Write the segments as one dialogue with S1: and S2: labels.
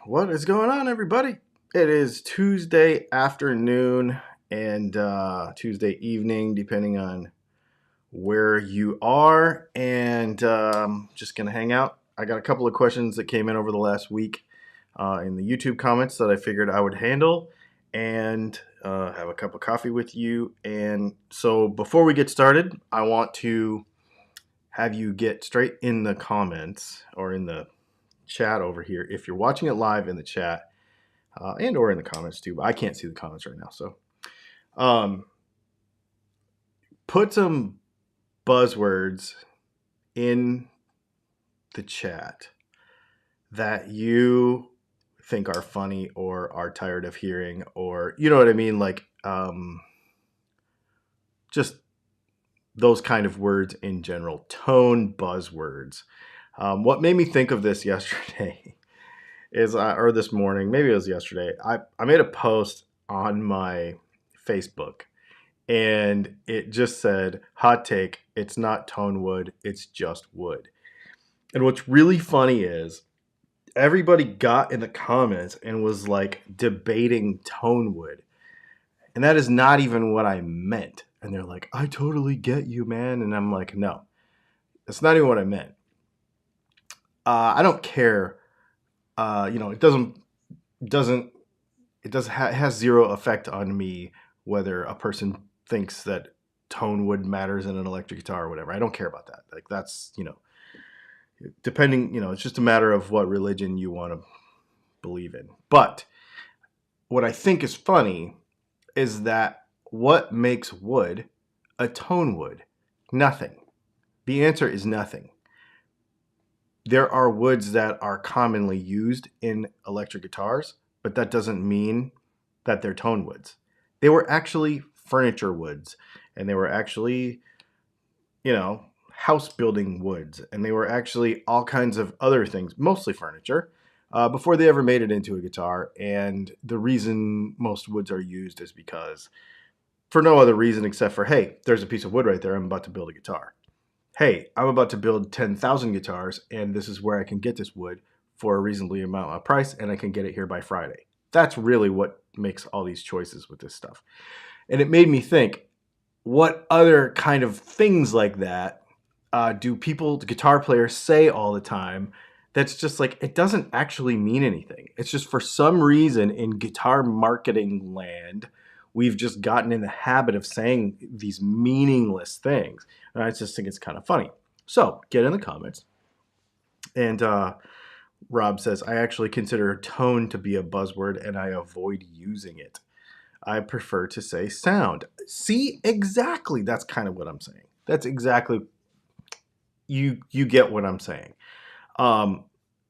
S1: What is going on, everybody? It is Tuesday afternoon and Tuesday evening, depending on where you are, and just gonna hang out. I got a couple of questions that came in over the last week in the YouTube comments that I figured I would handle, and have a cup of coffee with you. And so, before we get started, I want to have you get straight in the comments or in the chat over here. If you're watching it live in the chat and or in the comments too, but I can't see the comments right now. So um, put some buzzwords in the chat that you think are funny or are tired of hearing, or you know what I mean, like just those kind of words in general, tone buzzwords. What made me think of this yesterday or this morning, maybe it was yesterday, I made a post on my Facebook and it just said, hot take, it's not tone wood, it's just wood. And what's really funny is everybody got in the comments and was like debating tone wood. And that is not even what I meant. And they're like, I totally get you, man. And I'm like, no, that's not even what I meant. I don't care. It has zero effect on me whether a person thinks that tone wood matters in an electric guitar or whatever. I don't care about that. Like that's, depending, it's just a matter of what religion you want to believe in. But what I think is funny is that what makes wood a tone wood? Nothing. The answer is nothing. There are woods that are commonly used in electric guitars, but that doesn't mean that they're tone woods. They were actually furniture woods, and they were actually, house building woods, and they were actually all kinds of other things, mostly furniture, before they ever made it into a guitar. And the reason most woods are used is because, for no other reason except for, hey, there's a piece of wood right there, I'm about to build a guitar. Hey, I'm about to build 10,000 guitars, and this is where I can get this wood for a reasonably amount of price, and I can get it here by Friday. That's really what makes all these choices with this stuff. And it made me think, what other kind of things like that do people, guitar players, say all the time that's just like, it doesn't actually mean anything. It's just for some reason in guitar marketing land, we've just gotten in the habit of saying these meaningless things. And I just think it's kind of funny. So get in the comments. And Rob says, I actually consider tone to be a buzzword and I avoid using it. I prefer to say sound. See, exactly. That's kind of what I'm saying. That's exactly, you get what I'm saying. And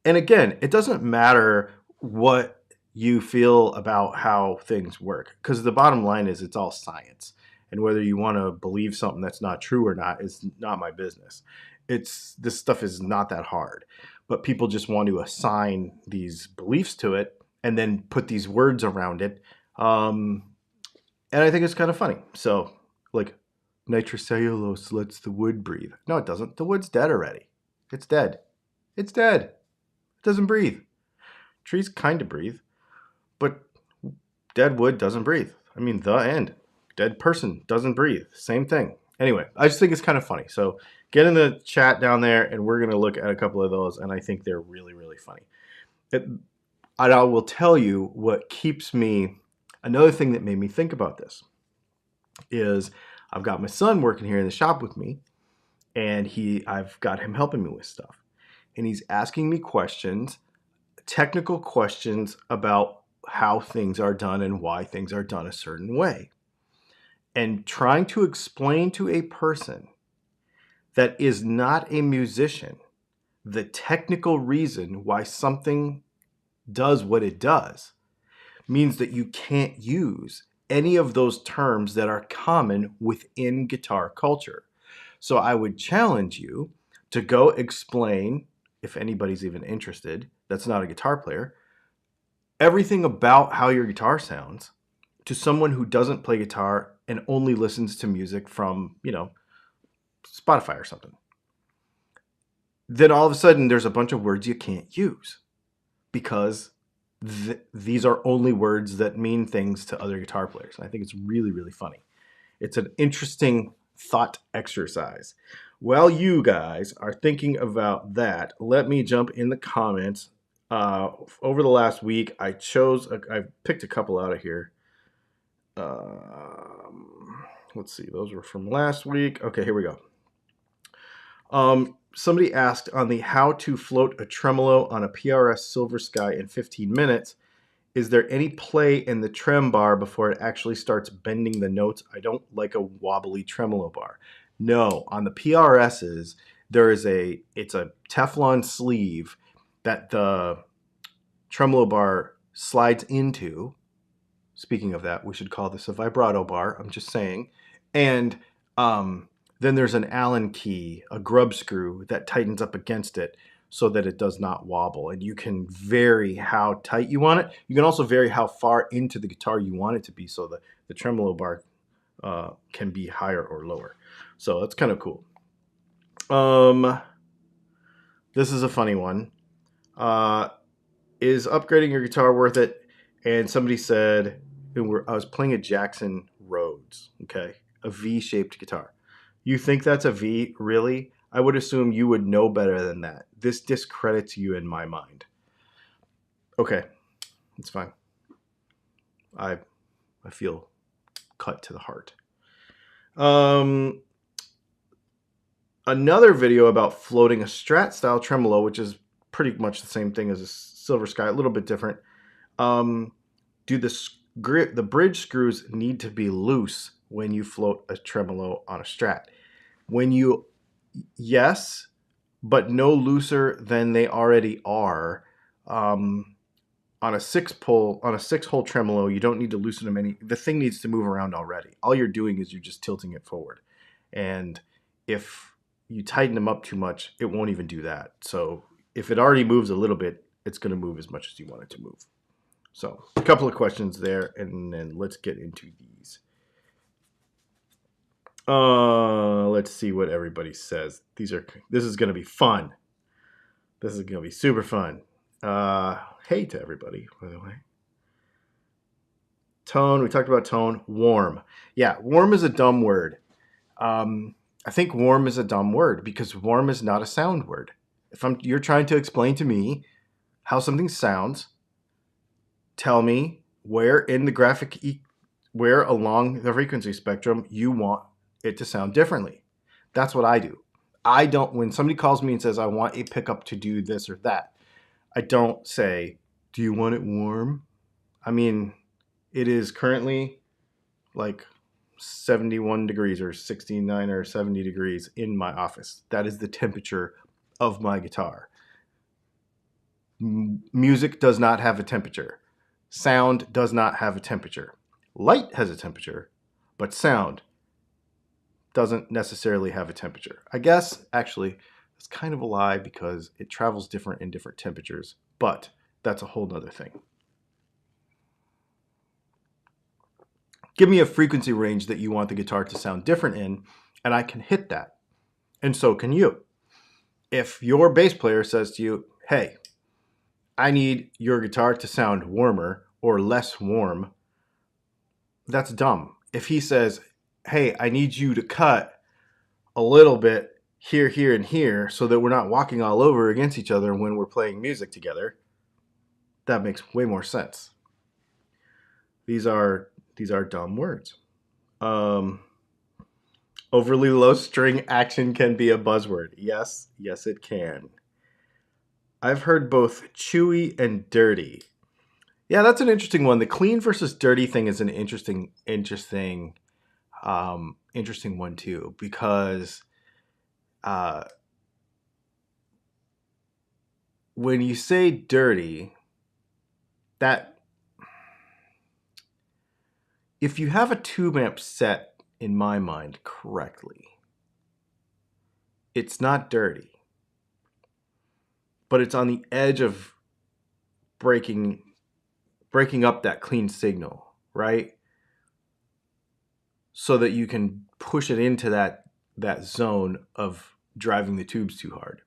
S1: again, it doesn't matter what you feel about how things work, because the bottom line is it's all science. And whether you want to believe something that's not true or not is not my business. This stuff is not that hard, but people just want to assign these beliefs to it and then put these words around it. And I think it's kind of funny. So, like, nitrocellulose lets the wood breathe. No, it doesn't. The wood's dead already. It's dead. It's dead. It doesn't breathe. Trees kind of breathe, but dead wood doesn't breathe. I mean, the end. Dead person doesn't breathe. Same thing. Anyway, I just think it's kind of funny. So get in the chat down there, and we're going to look at a couple of those, and I think they're really, really funny. And I will tell you what keeps me, another thing that made me think about this is I've got my son working here in the shop with me, and I've got him helping me with stuff. And he's asking me questions, technical questions about how things are done and why things are done a certain way. And trying to explain to a person that is not a musician the technical reason why something does what it does means that you can't use any of those terms that are common within guitar culture. So I would challenge you to go explain, if anybody's even interested, that's not a guitar player, everything about how your guitar sounds to someone who doesn't play guitar and only listens to music from, Spotify or something. Then all of a sudden there's a bunch of words you can't use because these are only words that mean things to other guitar players. I think it's really, really funny. It's an interesting thought exercise. While you guys are thinking about that, let me jump in the comments. Over the last week, I picked a couple out of here. Let's see, those were from last week. Okay, here we go. Somebody asked on the how to float a tremolo on a PRS Silver Sky in 15 minutes, is there any play in the trem bar before it actually starts bending the notes? I don't like a wobbly tremolo bar. No, on the PRSs, it's a Teflon sleeve that the tremolo bar slides into. Speaking of that, we should call this a vibrato bar. I'm just saying. And then there's an Allen key, a grub screw that tightens up against it so that it does not wobble. And you can vary how tight you want it. You can also vary how far into the guitar you want it to be so the tremolo bar can be higher or lower. So that's kind of cool. This is a funny one. Is upgrading your guitar worth it? And somebody said, I was playing a Jackson Rhodes, okay? A V-shaped guitar. You think that's a V? Really? I would assume you would know better than that. This discredits you in my mind. Okay, it's fine. I feel cut to the heart. Another video about floating a Strat style tremolo, which is pretty much the same thing as a Silver Sky, a little bit different. Do the bridge screws need to be loose when you float a tremolo on a Strat? Yes, but no looser than they already are. On a 6-hole tremolo, you don't need to loosen them any. The thing needs to move around already. All you're doing is you're just tilting it forward. And if you tighten them up too much, it won't even do that. So if it already moves a little bit, it's going to move as much as you want it to move. So a couple of questions there, and then let's get into these. Let's see what everybody says. This is going to be fun. This is going to be super fun. Hey to everybody, by the way. Tone, we talked about tone. Warm. Yeah, warm is a dumb word. I think warm is a dumb word because warm is not a sound word. You're trying to explain to me how something sounds, tell me where in the where along the frequency spectrum you want it to sound differently. That's what I do. When somebody calls me and says, I want a pickup to do this or that, I don't say, do you want it warm? I mean, it is currently like 71 degrees or 69 or 70 degrees in my office. That is the temperature of my guitar. Music does not have a temperature. Sound does not have a temperature. Light has a temperature, but sound doesn't necessarily have a temperature. I guess, actually, it's kind of a lie because it travels different in different temperatures, but that's a whole nother thing. Give me a frequency range that you want the guitar to sound different in, and I can hit that. And so can you. If your bass player says to you, hey, I need your guitar to sound warmer or less warm, that's dumb. If he says, hey, I need you to cut a little bit here, here, and here so that we're not walking all over against each other when we're playing music together, that makes way more sense. These are dumb words. Overly low string action can be a buzzword. Yes, it can. I've heard both chewy and dirty. Yeah, that's an interesting one. The clean versus dirty thing is an interesting one too, because when you say dirty, that if you have a tube amp set in my mind correctly, it's not dirty, but it's on the edge of breaking up that clean signal, right? So that you can push it into that zone of driving the tubes too hard.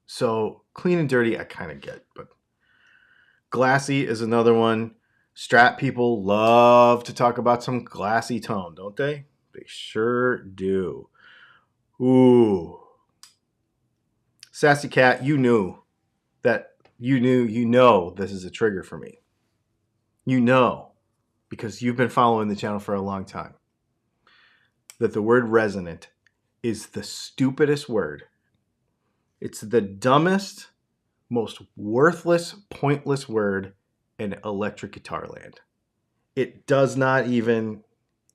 S1: So clean and dirty, I kind of get, but Glassy is another one. Strat people love to talk about some glassy tone, don't they? They sure do. Ooh. Sassy Cat, you know this is a trigger for me. You know, because you've been following the channel for a long time, that the word resonant is the stupidest word. It's the dumbest, most worthless, pointless word in electric guitar land. It does not even,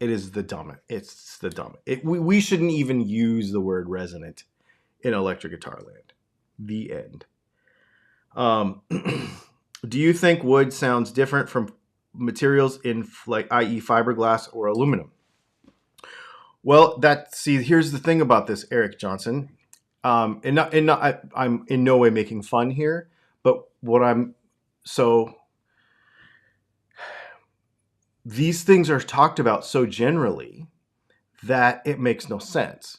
S1: it is the dumbest. It's the dumbest. We shouldn't even use the word resonant in electric guitar land. The end. Do you think wood sounds different from materials in, like, i.e. fiberglass or aluminum? Well, here's the thing about this, Eric Johnson. I'm in no way making fun here, but these things are talked about so generally that it makes no sense.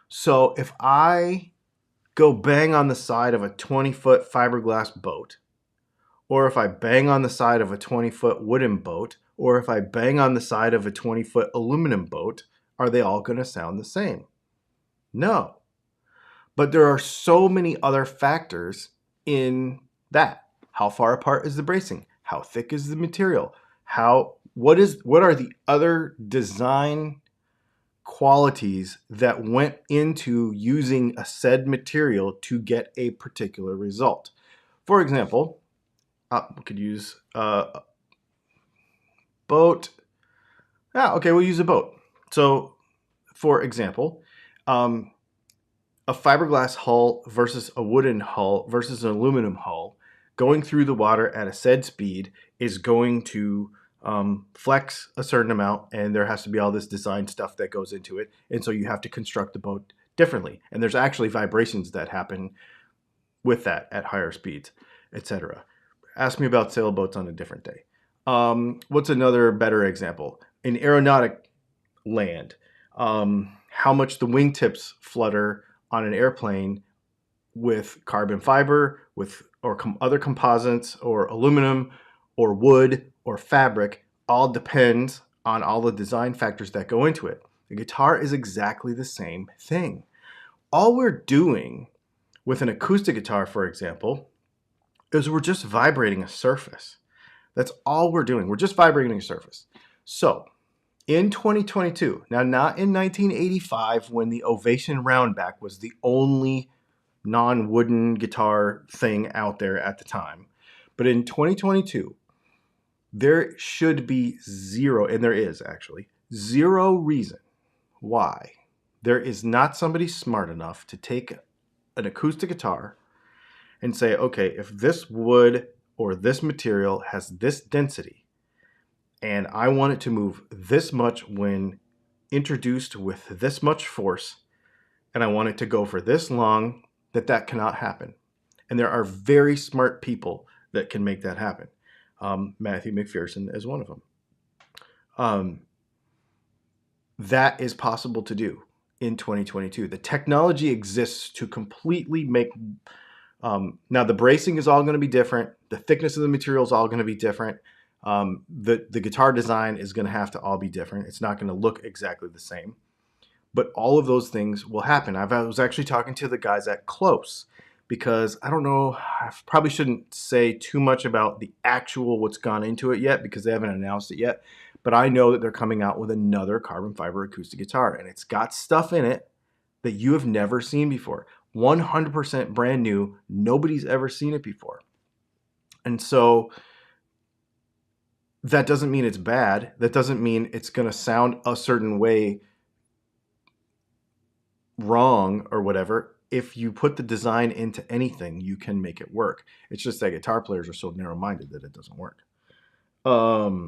S1: So if I go bang on the side of a 20-foot fiberglass boat, or if I bang on the side of a 20-foot wooden boat, or if I bang on the side of a 20-foot aluminum boat, are they all going to sound the same? No. But there are so many other factors in that. How far apart is the bracing? How thick is the material? What are the other design qualities that went into using a said material to get a particular result? For example, we could use a boat. Okay, we'll use a boat. So, for example, a fiberglass hull versus a wooden hull versus an aluminum hull going through the water at a said speed is going to flex a certain amount, and there has to be all this design stuff that goes into it. And so you have to construct the boat differently. And there's actually vibrations that happen with that at higher speeds, etc. Ask me about sailboats on a different day. What's another better example? In aeronautic land, how much the wingtips flutter on an airplane with carbon fiber, or other composites, or aluminum, or wood, or fabric, all depends on all the design factors that go into it. The guitar is exactly the same thing. All we're doing with an acoustic guitar, for example, is we're just vibrating a surface. That's all we're doing. We're just vibrating a surface. So, in 2022, now not in 1985 when the Ovation Roundback was the only non-wooden guitar thing out there at the time, but in 2022, there should be zero, and there is actually zero reason why there is not somebody smart enough to take an acoustic guitar and say, okay, if this wood or this material has this density, and I want it to move this much when introduced with this much force, and I want it to go for this long, that cannot happen. And there are very smart people that can make that happen. Matthew McPherson is one of them. That is possible to do in 2022. The technology exists to completely make... now, the bracing is all going to be different. The thickness of the material is all going to be different. The guitar design is going to have to all be different. It's not going to look exactly the same. But all of those things will happen. I was actually talking to the guys at Close, because I don't know, I probably shouldn't say too much about the actual what's gone into it yet, because they haven't announced it yet. But I know that they're coming out with another carbon fiber acoustic guitar, and it's got stuff in it that you have never seen before. 100% brand new. Nobody's ever seen it before. And so that doesn't mean it's bad. That doesn't mean it's going to sound a certain way wrong or whatever. If you put the design into anything, you can make it work. It's just that guitar players are so narrow-minded that it doesn't work. I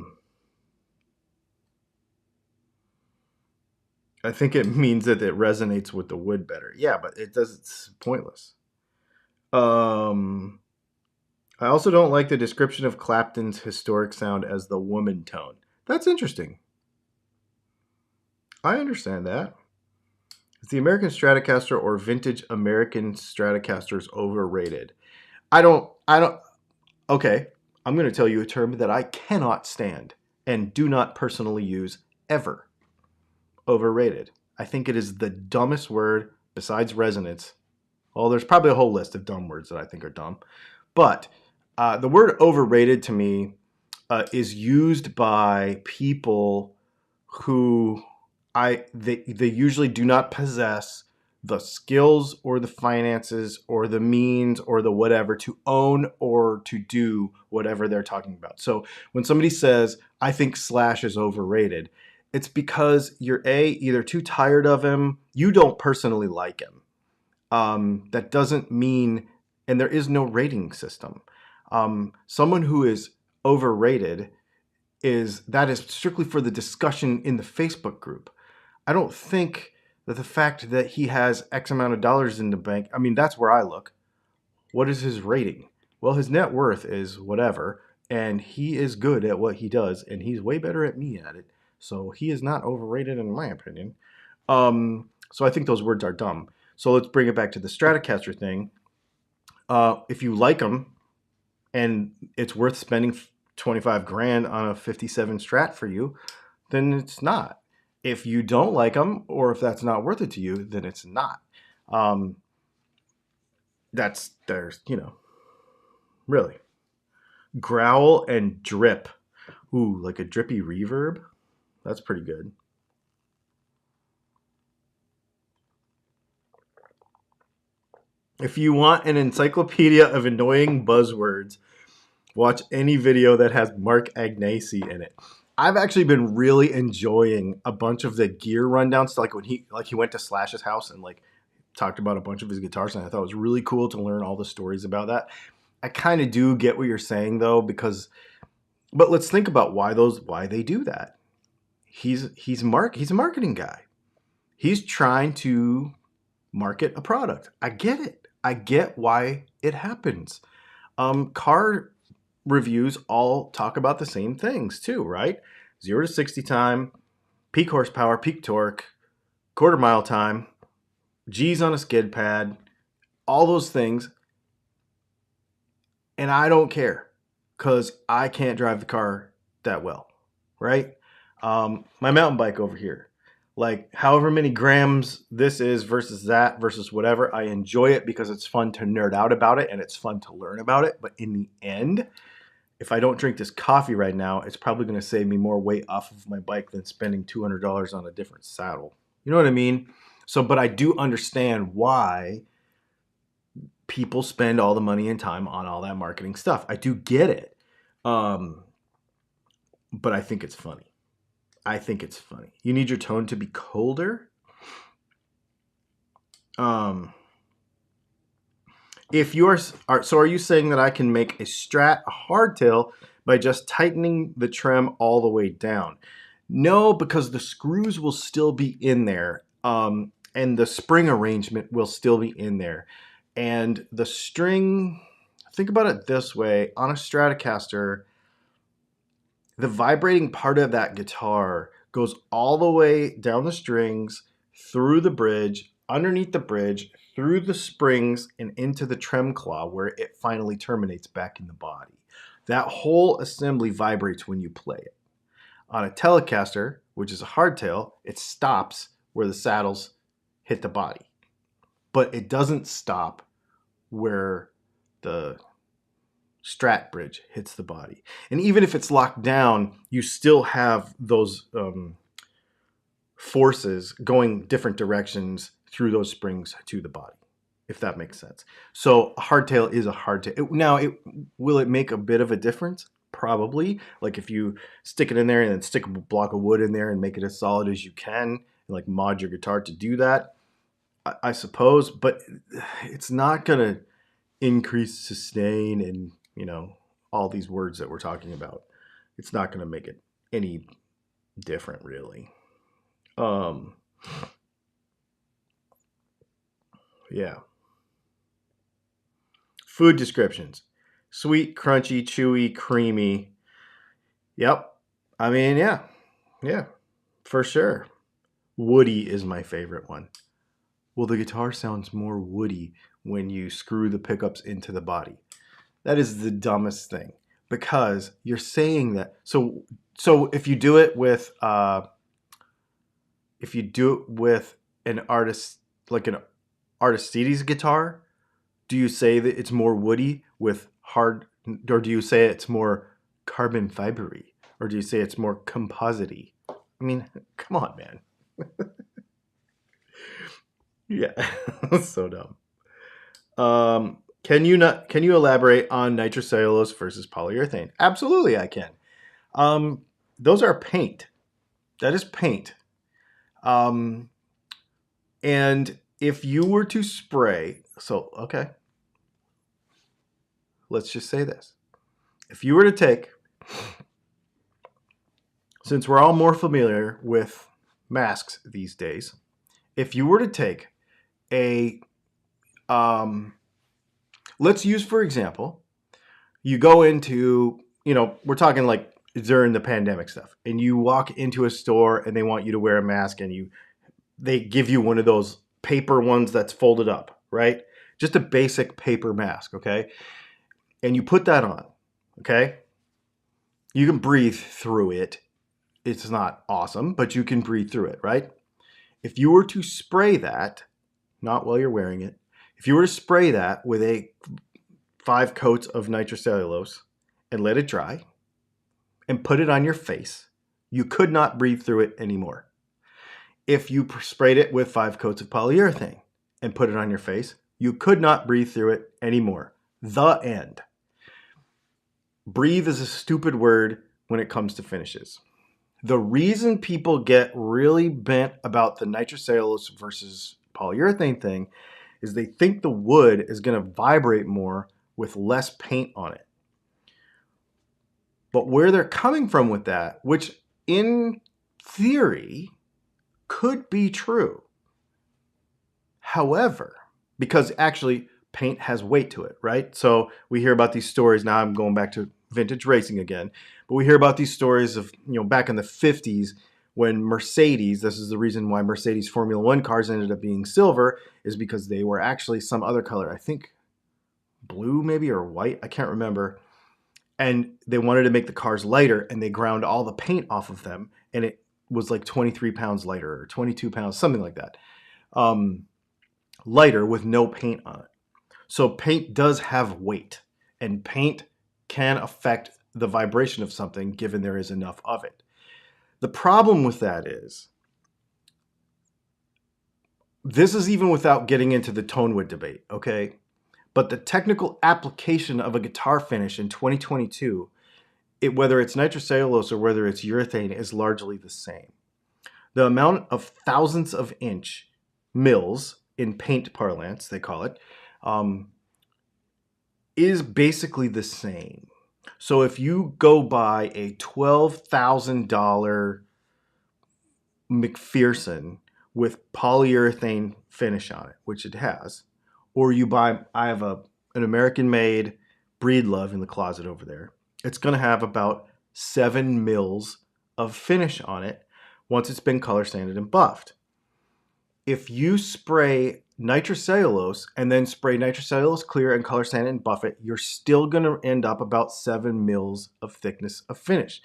S1: think it means that it resonates with the wood better. Yeah, but it's pointless. I also don't like the description of Clapton's historic sound as the woman tone. That's interesting. I understand that. Is the American Stratocaster or vintage American Stratocasters overrated? Okay. I'm going to tell you a term that I cannot stand and do not personally use ever. Overrated. I think it is the dumbest word besides resonance. Well, there's probably a whole list of dumb words that I think are dumb. But the word overrated to me is used by people who they usually do not possess the skills or the finances or the means or the whatever to own or to do whatever they're talking about. So when somebody says, I think Slash is overrated, it's because you're either too tired of him, you don't personally like him. That doesn't mean, and there is no rating system. Someone who is overrated is strictly for the discussion in the Facebook group. I don't think that the fact that he has X amount of dollars in the bank, I mean, that's where I look. What is his rating? Well, his net worth is whatever, and he is good at what he does, and he's way better at me at it. So he is not overrated in my opinion. So I think those words are dumb. So let's bring it back to the Stratocaster thing. If you like them and it's worth spending 25 grand on a 57 Strat for you, then it's not. If you don't like them, or if that's not worth it to you, then it's not. There's, really. Growl and drip. Ooh, like a drippy reverb. That's pretty good. If you want an encyclopedia of annoying buzzwords, watch any video that has Mark Agnesi in it. I've actually been really enjoying a bunch of the gear rundowns, like when he went to Slash's house and talked about a bunch of his guitars, and I thought it was really cool to learn all the stories about that. I kind of do get what you're saying though, but let's think about why they do that. He's a marketing guy. He's trying to market a product. I get it. I get why it happens. Car reviews all talk about the same things too, right? 0 to 60 time, peak horsepower, peak torque, quarter mile time, G's on a skid pad, all those things. And I don't care because I can't drive the car that well, right? My mountain bike over here, however many grams this is versus that versus whatever, I enjoy it because it's fun to nerd out about it and it's fun to learn about it. But in the end, if I don't drink this coffee right now, it's probably going to save me more weight off of my bike than spending $200 on a different saddle. You know what I mean? So, but I do understand why people spend all the money and time on all that marketing stuff. I do get it. But I think it's funny. You need your tone to be colder. If so are you saying that I can make a Strat a hardtail by just tightening the trem all the way down? No, because the screws will still be in there, and the spring arrangement will still be in there. And the string, think about it this way, on a Stratocaster, the vibrating part of that guitar goes all the way down the strings, through the bridge, underneath the bridge, through the springs, and into the trem claw where it finally terminates back in the body. That whole assembly vibrates when you play it. On a Telecaster, which is a hardtail, it stops where the saddles hit the body. But it doesn't stop where the Strat bridge hits the body. And even if it's locked down, you still have those forces going different directions through those springs to the body, if that makes sense. So a hardtail is a hardtail. Now, will it make a bit of a difference? Probably. Like if you stick it in there and then stick a block of wood in there and make it as solid as you can, and mod your guitar to do that, I suppose. But it's not going to increase sustain and, all these words that we're talking about. It's not going to make it any different, really. Yeah. Food descriptions. Sweet, crunchy, chewy, creamy. Yep. I mean, yeah, for sure. Woody is my favorite one. Well, the guitar sounds more woody when you screw the pickups into the body. That is the dumbest thing. because you're saying that. So if you do it with an artist, like an Aristides guitar, do you say that it's more woody with hard, or do you say it's more carbon fibery, or do you say it's more composite-y? I mean, come on, man. Yeah, so dumb. Can you elaborate on nitrocellulose versus polyurethane? Absolutely, I can. Those are paint. That is paint. And if you were to spray, so okay, let's just say this. If you were to take, since we're all more familiar with masks these days, if you were to take a, let's use, for example, you go into, we're talking like during the pandemic stuff, and you walk into a store and they want you to wear a mask, and they give you one of those paper ones that's folded up, right? Just a basic paper mask, okay? And you put that on, okay? You can breathe through it. It's not awesome, but you can breathe through it, right? If you were to spray that, not while you're wearing it, if you were to spray that with 5 coats of nitrocellulose and let it dry and put it on your face, you could not breathe through it anymore. If you sprayed it with 5 coats of polyurethane and put it on your face, you could not breathe through it anymore. The end. Breathe is a stupid word when it comes to finishes. The reason people get really bent about the nitrocellulose versus polyurethane thing is they think the wood is going to vibrate more with less paint on it. But where they're coming from with that, which in theory could be true. However, because actually paint has weight to it, right? So we hear about these stories. Now I'm going back to vintage racing again, but we hear about these stories of, back in the 50s when Mercedes, this is the reason why Mercedes Formula One cars ended up being silver, is because they were actually some other color. I think blue maybe, or white. I can't remember. And they wanted to make the cars lighter, and they ground all the paint off of them, and it was like 23 pounds lighter or 22 pounds, something like that. Lighter with no paint on it. So paint does have weight, and paint can affect the vibration of something given there is enough of it. The problem with that is, this is even without getting into the tone wood debate, okay? But the technical application of a guitar finish in 2022, whether it's nitrocellulose or whether it's urethane, is largely the same. The amount of thousandths of inch mils, in paint parlance, they call it, is basically the same. So if you go buy a $12,000 McPherson with polyurethane finish on it, which it has, or I have an American-made Breedlove in the closet over there. It's going to have about 7 mils of finish on it once it's been color sanded and buffed. If you spray nitrocellulose and then spray nitrocellulose clear and color sand and buff it, you're still going to end up about 7 mils of thickness of finish.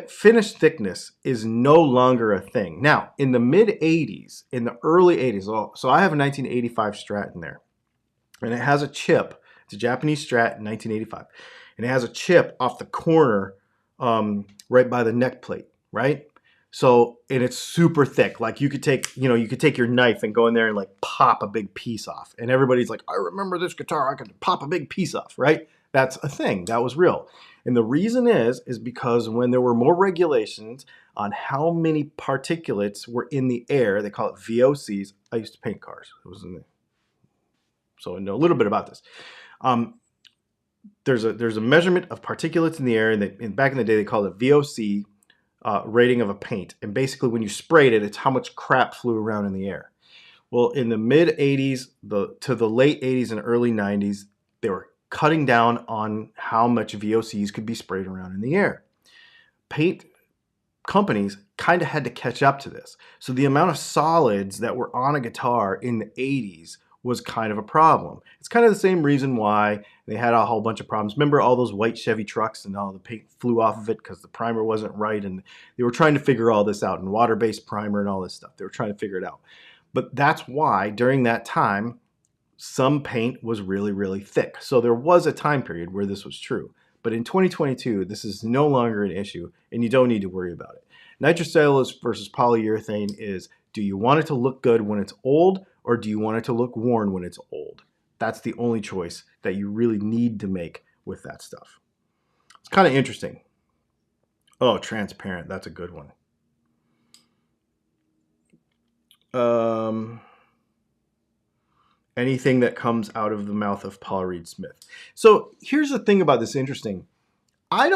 S1: Finish thickness is no longer a thing. Now, in the mid-80s, in the early 80s, so I have a 1985 Strat in there, and it has a chip. It's a Japanese Strat in 1985, and it has a chip off the corner right by the neck plate, right? So, and it's super thick. Like you could take your knife and go in there and like pop a big piece off. And everybody's like, I remember this guitar, I could pop a big piece off, right? That's a thing. That was real. And the reason is because when there were more regulations on how many particulates were in the air, they call it VOCs. I used to paint cars. So I know a little bit about this. There's a measurement of particulates in the air, and back in the day they called it VOC rating of a paint. And basically when you sprayed it, it's how much crap flew around in the air. Well, in the mid 80s to the late 80s and early 90s, they were cutting down on how much VOCs could be sprayed around in the air. Paint companies kind of had to catch up to this. So the amount of solids that were on a guitar in the 80s was kind of a problem. It's kind of the same reason why they had a whole bunch of problems. Remember all those white Chevy trucks and all the paint flew off of it because the primer wasn't right, and they were trying to figure all this out, and water-based primer and all this stuff. They were trying to figure it out. But that's why during that time, some paint was really, really thick. So there was a time period where this was true. But in 2022, this is no longer an issue, and you don't need to worry about it. Nitrocellulose versus polyurethane is, do you want it to look good when it's old, or do you want it to look worn when it's old? That's the only choice that you really need to make with that stuff. It's kind of interesting. Oh, transparent. That's a good one. Anything that comes out of the mouth of Paul Reed Smith. So here's the thing about this interesting. I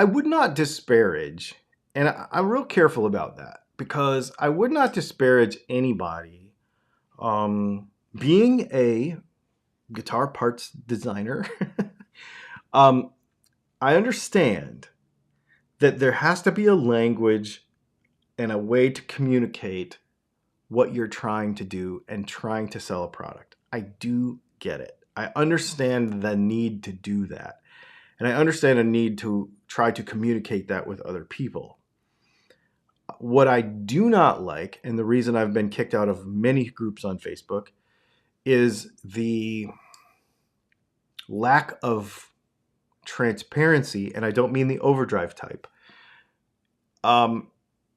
S1: would not disparage, and I'm real careful about that, because I would not disparage anybody being a guitar parts designer. I understand that there has to be a language and a way to communicate what you're trying to do and trying to sell a product. I do get it. I understand the need to do that. And I understand a need to try to communicate that with other people. What I do not like, and the reason I've been kicked out of many groups on Facebook, is the lack of transparency, and I don't mean the overdrive type.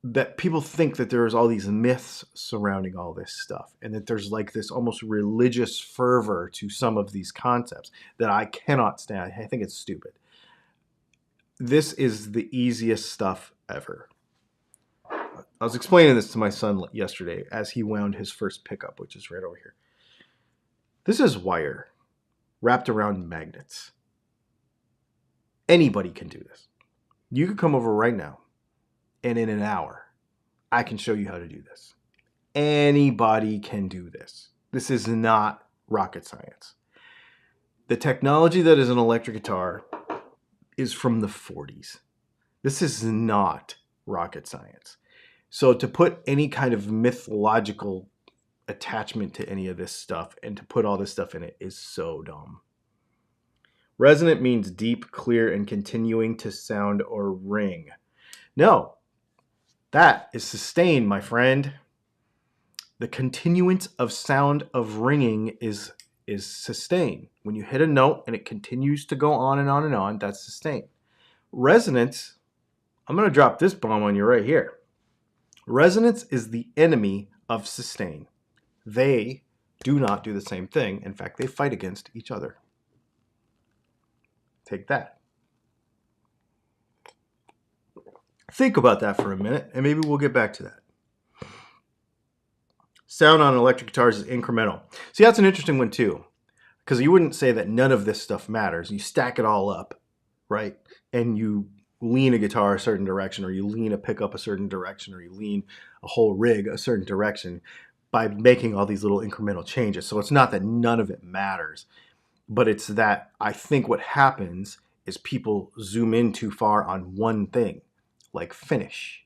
S1: That people think that there's all these myths surrounding all this stuff, and that there's like this almost religious fervor to some of these concepts that I cannot stand. I think it's stupid. This is the easiest stuff ever. I was explaining this to my son yesterday as he wound his first pickup, which is right over here. This is wire wrapped around magnets. Anybody can do this. You could come over right now, and in an hour, I can show you how to do this. Anybody can do this. This is not rocket science. The technology that is an electric guitar is from the 40s. This is not rocket science. So to put any kind of mythological attachment to any of this stuff and to put all this stuff in it is so dumb. Resonant means deep, clear, and continuing to sound or ring. No, that is sustain, my friend. The continuance of sound of ringing is sustain. When you hit a note and it continues to go on and on and on, that's sustain. Resonance, I'm going to drop this bomb on you right here. Resonance is the enemy of sustain. They do not do the same thing. In fact, they fight against each other. Take that. Think about that for a minute, and maybe we'll get back to that. Sound on electric guitars is incremental. See, that's an interesting one too, because you wouldn't say that none of this stuff matters. You stack it all up, right? And you lean a guitar a certain direction, or you lean a pickup a certain direction, or you lean a whole rig a certain direction by making all these little incremental changes. So it's not that none of it matters, but it's that I think what happens is people zoom in too far on one thing, like finish,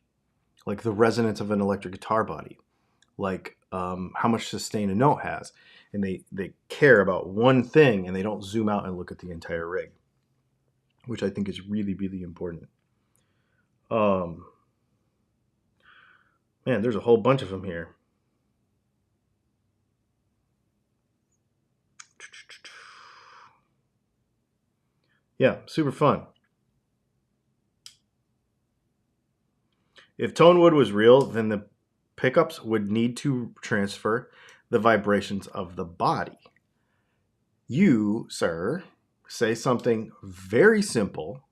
S1: like the resonance of an electric guitar body, like how much sustain a note has. And they care about one thing, and they don't zoom out and look at the entire rig, which I think is really, really important. Man, there's a whole bunch of them here. Yeah, super fun. If tone wood was real, then the pickups would need to transfer the vibrations of the body. You, sir, say something very simple,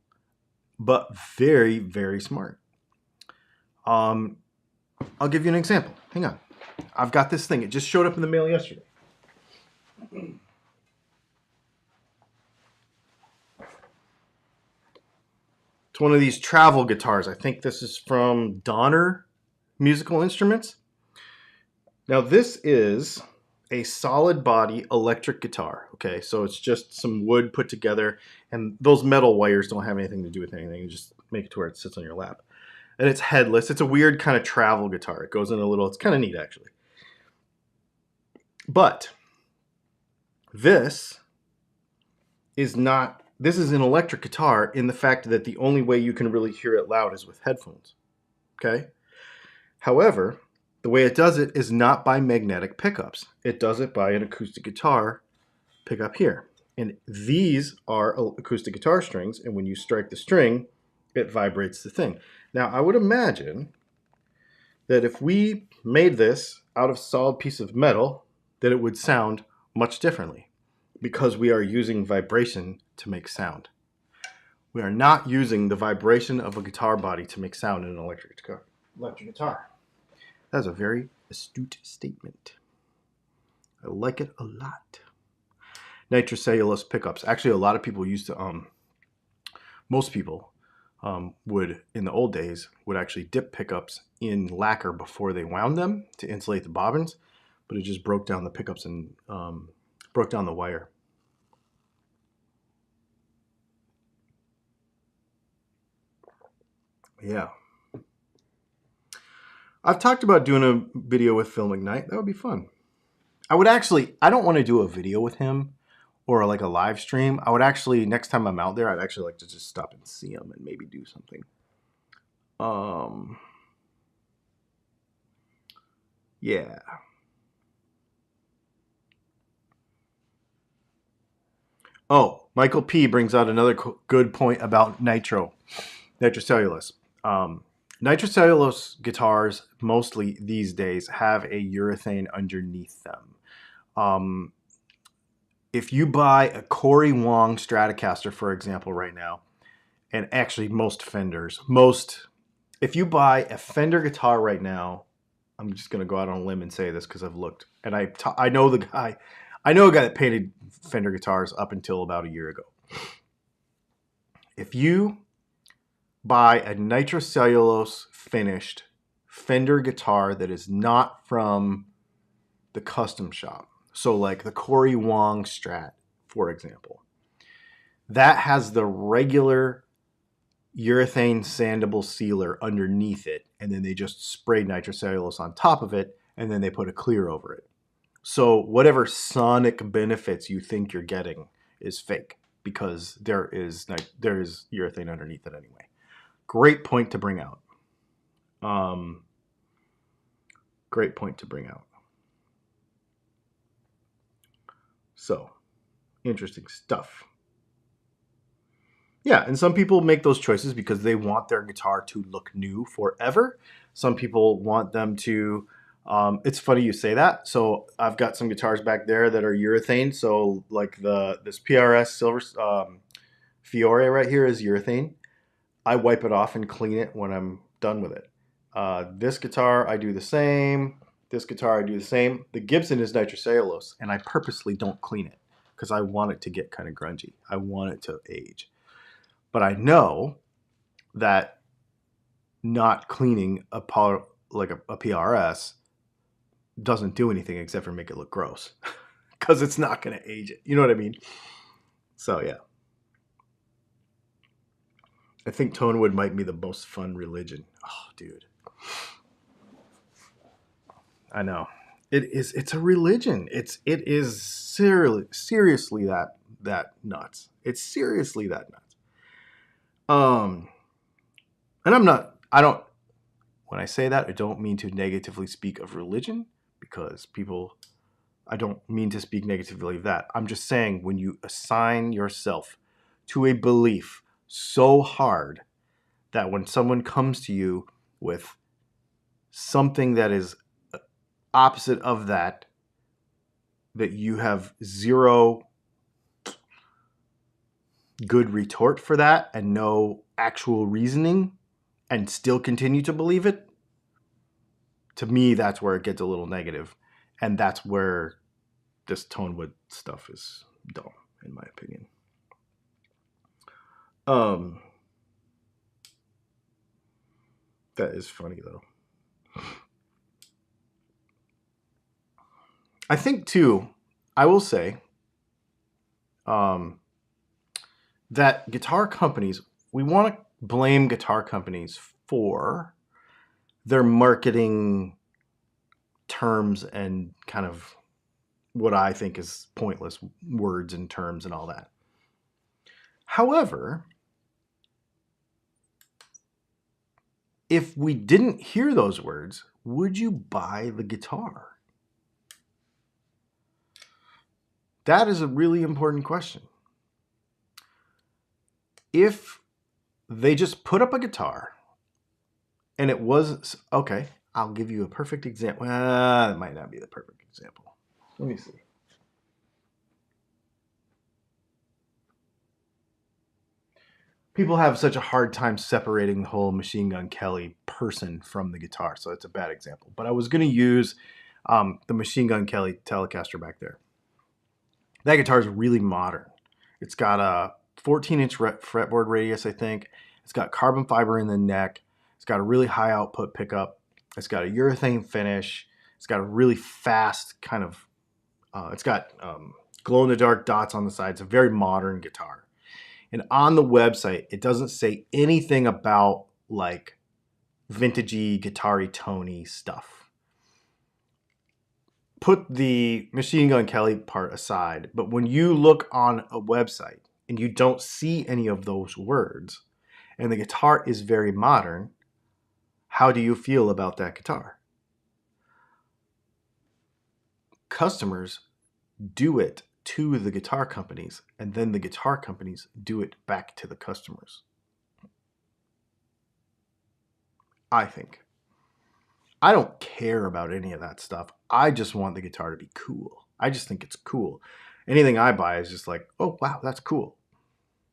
S1: but very, very smart. I'll give you an example. Hang on. I've got this thing. It just showed up in the mail yesterday. It's one of these travel guitars. I think this is from Donner Musical Instruments. Now this is a solid body electric guitar. Okay, so it's just some wood put together, and those metal wires don't have anything to do with anything. You just make it to where it sits on your lap. And it's headless. It's a weird kind of travel guitar. It goes in a little, it's kind of neat actually. But This is not, this is an electric guitar in the fact that the only way you can really hear it loud is with headphones. Okay? However, the way it does it is not by magnetic pickups. It does it by an acoustic guitar pickup here. And these are acoustic guitar strings, and when you strike the string, it vibrates the thing. Now, I would imagine that if we made this out of a solid piece of metal, that it would sound much differently because we are using vibration to make sound. We are not using the vibration of a guitar body to make sound in an electric guitar. That's a very astute statement. I like it a lot. Nitrocellulose pickups. Actually, a lot of people used to, most people would, in the old days, would actually dip pickups in lacquer before they wound them to insulate the bobbins, but it just broke down the pickups and broke down the wire. Yeah. I've talked about doing a video with Phil McKnight. That would be fun. I don't want to do a video with him or like a live stream. I would actually, next time I'm out there, I'd actually like to just stop and see him and maybe do something. Yeah. Oh, Michael P. brings out another good point about nitrocellulose. Nitrocellulose guitars, mostly these days, have a urethane underneath them. If you buy a Corey Wong Stratocaster, for example, right now, and actually most Fenders, if you buy a Fender guitar right now, I'm just going to go out on a limb and say this because I've looked, and I know the guy. I know a guy that painted Fender guitars up until about a year ago. If you buy a nitrocellulose finished Fender guitar that is not from the custom shop, so like the Corey Wong Strat, for example, that has the regular urethane sandable sealer underneath it, and then they just spray nitrocellulose on top of it, and then they put a clear over it. So whatever sonic benefits you think you're getting is fake because there is urethane underneath it anyway. Great point to bring out. Great point to bring out. So, interesting stuff. Yeah, and some people make those choices because they want their guitar to look new forever. Some people want them to... it's funny you say that. So I've got some guitars back there that are urethane. So like this PRS Silver Fiore right here is urethane. I wipe it off and clean it when I'm done with it. This guitar, I do the same. This guitar, I do the same. The Gibson is nitrocellulose, and I purposely don't clean it because I want it to get kind of grungy. I want it to age. But I know that not cleaning a PRS doesn't do anything except for make it look gross because it's not going to age it. You know what I mean? So, yeah. I think Tonewood might be the most fun religion. Oh, dude. I know. It's a religion. It is seriously that nuts. It's seriously that nuts. And when I say that, I don't mean to negatively speak of religion because I don't mean to speak negatively of that. I'm just saying when you assign yourself to a belief so hard that when someone comes to you with something that is opposite of that you have zero good retort for that and no actual reasoning and still continue to believe it, to me, that's where it gets a little negative. And that's where this Tonewood stuff is dumb, in my opinion. That is funny, though. I think, too, I will say that guitar companies, we want to blame guitar companies for their marketing terms and kind of what I think is pointless words and terms and all that. However, if we didn't hear those words, would you buy the guitar? That is a really important question. If they just put up a guitar and it was, okay, I'll give you a perfect example. It might not be the perfect example. Let me see. People have such a hard time separating the whole Machine Gun Kelly person from the guitar, so it's a bad example. But I was going to use the Machine Gun Kelly Telecaster back there. That guitar is really modern. It's got a 14-inch fretboard radius, I think. It's got carbon fiber in the neck. It's got a really high output pickup. It's got a urethane finish. It's got a really fast kind of, it's got glow-in-the-dark dots on the side. It's a very modern guitar. And on the website, it doesn't say anything about like vintagey, guitar-y, tony stuff. Put the Machine Gun Kelly part aside, but when you look on a website and you don't see any of those words, and the guitar is very modern, how do you feel about that guitar? Customers do it to the guitar companies, and then the guitar companies do it back to the customers. I think. I don't care about any of that stuff. I just want the guitar to be cool. I just think it's cool. Anything I buy is just like, oh, wow, that's cool.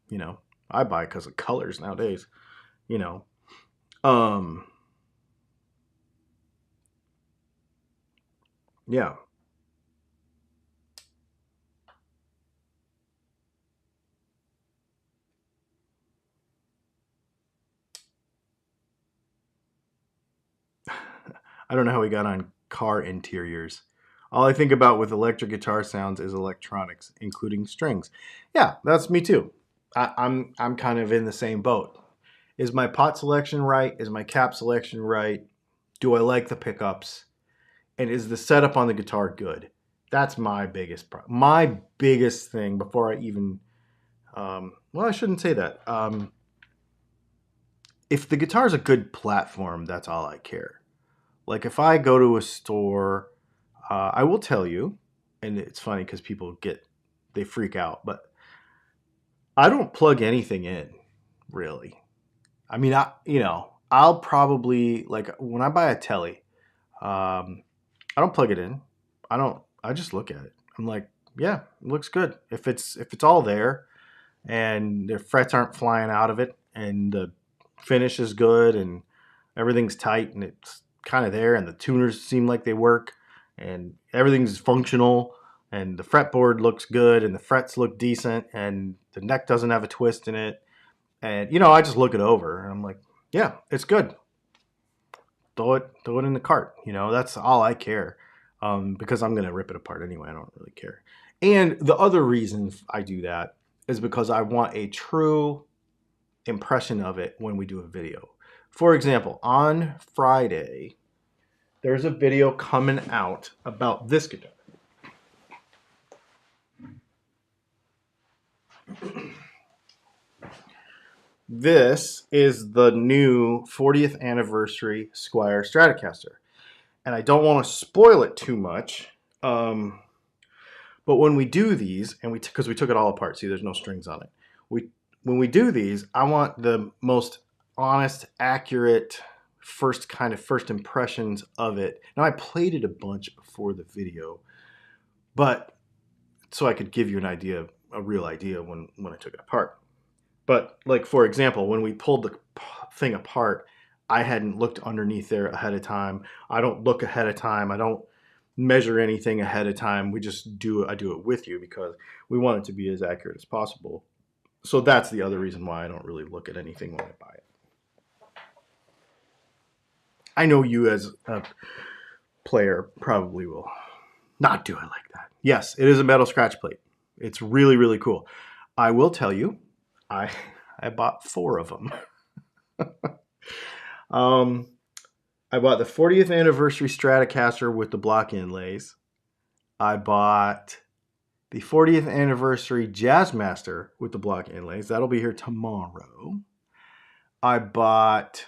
S1: You know, I buy because of colors nowadays, you know. Yeah. I don't know how we got on car interiors. All I think about with electric guitar sounds is electronics, including strings. Yeah, that's me too. I'm kind of in the same boat. Is my pot selection right? Is my cap selection right? Do I like the pickups? And is the setup on the guitar good? That's my biggest problem. My biggest thing before I even, well, I shouldn't say that. If the guitar's a good platform, that's all I care. Like if I go to a store, I will tell you, and it's funny because they freak out, but I don't plug anything in, really. I mean, I'll probably, like when I buy a Telly, I don't plug it in. I just look at it. I'm like, yeah, it looks good. If it's all there and the frets aren't flying out of it and the finish is good and everything's tight and it's kind of there and the tuners seem like they work and everything's functional and the fretboard looks good and the frets look decent and the neck doesn't have a twist in it. And, I just look it over and I'm like, yeah, it's good. Throw it in the cart. That's all I care. Because I'm going to rip it apart anyway. I don't really care. And the other reason I do that is because I want a true impression of it when we do a video. For example, on Friday, there's a video coming out about this guitar. This is the new 40th anniversary Squier Stratocaster. And I don't want to spoil it too much. But when we do these, and because we took it all apart, see, there's no strings on it. When we do these, I want the most honest, accurate first impressions of it. Now I played it a bunch before the video, but so I could give you a real idea when I took it apart. But like, for example, when we pulled the thing apart, I hadn't looked underneath there ahead of time. I don't look ahead of time. I don't measure anything ahead of time. I do it with you because we want it to be as accurate as possible. So that's the other reason why I don't really look at anything when I buy it. I know you as a player probably will not do it like that. Yes, it is a metal scratch plate. It's really, really cool. I will tell you, I bought 4 of them. I bought the 40th anniversary Stratocaster with the block inlays. I bought the 40th anniversary Jazzmaster with the block inlays. That'll be here tomorrow. I bought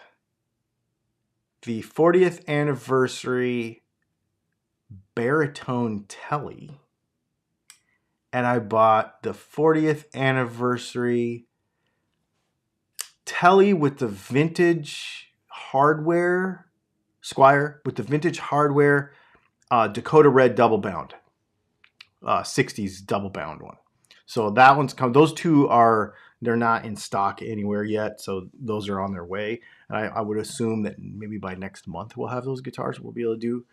S1: the 40th anniversary baritone telly. And I bought the 40th anniversary telly with the vintage hardware, Squire, with the vintage hardware Dakota Red double bound, 60s double bound one. So that one's come. Those two they're not in stock anywhere yet, so those are on their way. And I would assume that maybe by next month we'll have those guitars. We'll be able to do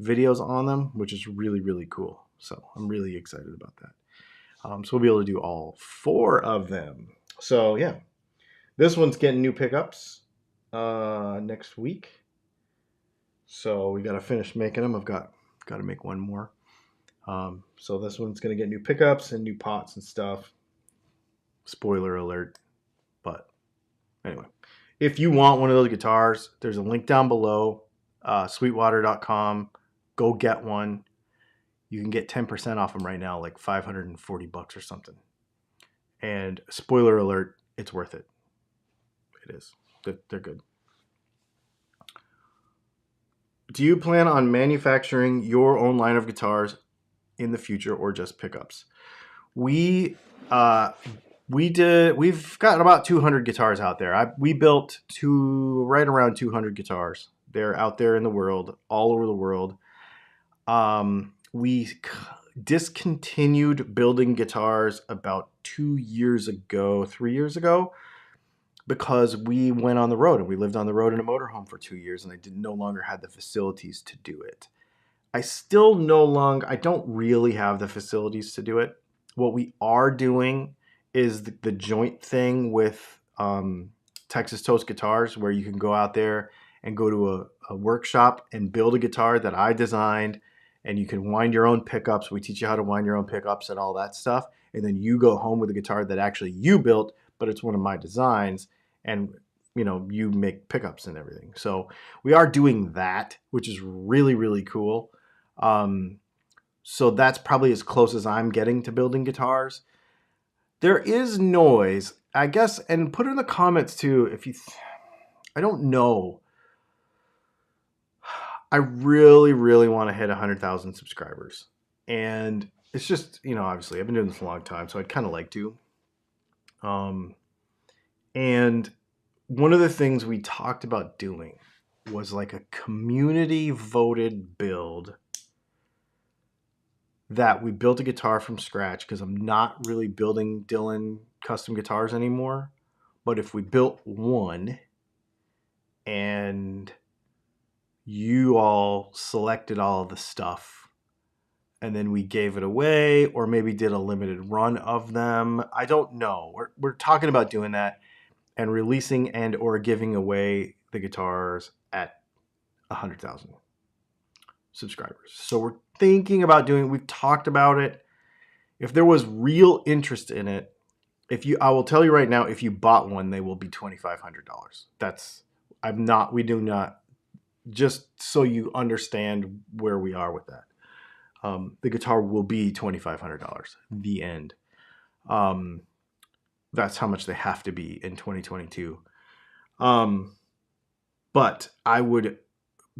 S1: videos on them, which is really, really cool. So I'm really excited about that. So we'll be able to do all 4 of them. So yeah, this one's getting new pickups next week. So we got to finish making them. I've got to make one more. So this one's going to get new pickups and new pots and stuff. Spoiler alert. But anyway, if you want one of those guitars, there's a link down below, sweetwater.com. Go get one. You can get 10% off them right now, like $540 or something. And spoiler alert, it's worth it. It is. They're good. Do you plan on manufacturing your own line of guitars in the future, or just pickups? We've got about 200 guitars out there. We built right around 200 guitars. They're out there in the world, all over the world. We discontinued building guitars about 3 years ago, because we went on the road and we lived on the road in a motorhome for 2 years, and I no longer had the facilities to do it. I don't really have the facilities to do it. What we are doing is the joint thing with Texas Toast Guitars, where you can go out there and go to a workshop and build a guitar that I designed, and you can wind your own pickups. We teach you how to wind your own pickups and all that stuff. And then you go home with a guitar that actually you built, but it's one of my designs. And, you make pickups and everything. So we are doing that, which is really, really cool. So that's probably as close as I'm getting to building guitars. There is noise, I guess, and put it in the comments too. I don't know. I really, really want to hit 100,000 subscribers. And it's just, obviously I've been doing this a long time, so I'd kind of like to. And one of the things we talked about doing was like a community voted build that we built a guitar from scratch, because I'm not really building Dylan custom guitars anymore. But if we built one and you all selected all of the stuff and then we gave it away, or maybe did a limited run of them, I don't know. We're talking about doing that and releasing and or giving away the guitars at 100,000 subscribers. So we're thinking about we've talked about it. If there was real interest in it, I will tell you right now, if you bought one, they will be $2,500. We do not, just so you understand where we are with that. The guitar will be $2,500, the end. That's how much they have to be in 2022. But I'm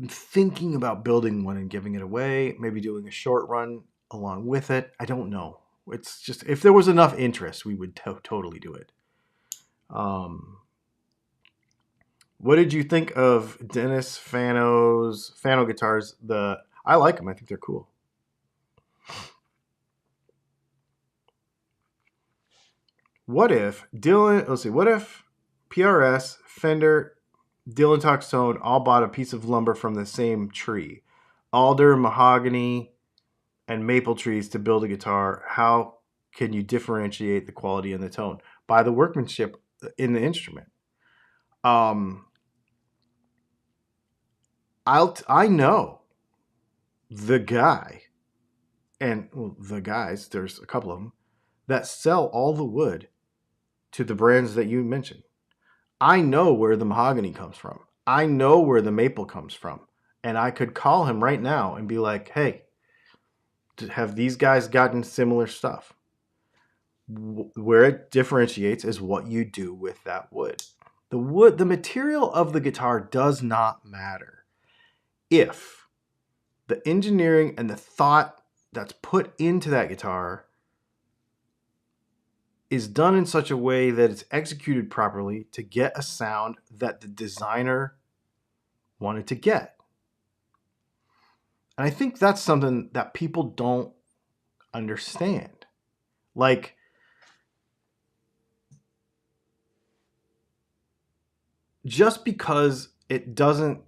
S1: thinking about building one and giving it away, maybe doing a short run along with it. I don't know. It's just, if there was enough interest, we would totally do it. What did you think of Dennis Fano's Fano guitars? I like them. I think they're cool. What if PRS, Fender, Dylan Talks Tone all bought a piece of lumber from the same tree? Alder, mahogany, and maple trees to build a guitar. How can you differentiate the quality and the tone? By the workmanship in the instrument. I know the guy, and the guys, there's a couple of them, that sell all the wood to the brands that you mentioned. I know where the mahogany comes from. I know where the maple comes from. And I could call him right now and be like, hey, have these guys gotten similar stuff? Where it differentiates is what you do with that wood. The material of the guitar does not matter if the engineering and the thought that's put into that guitar is done in such a way that it's executed properly to get a sound that the designer wanted to get. And I think that's something that people don't understand. Like, just because it doesn't,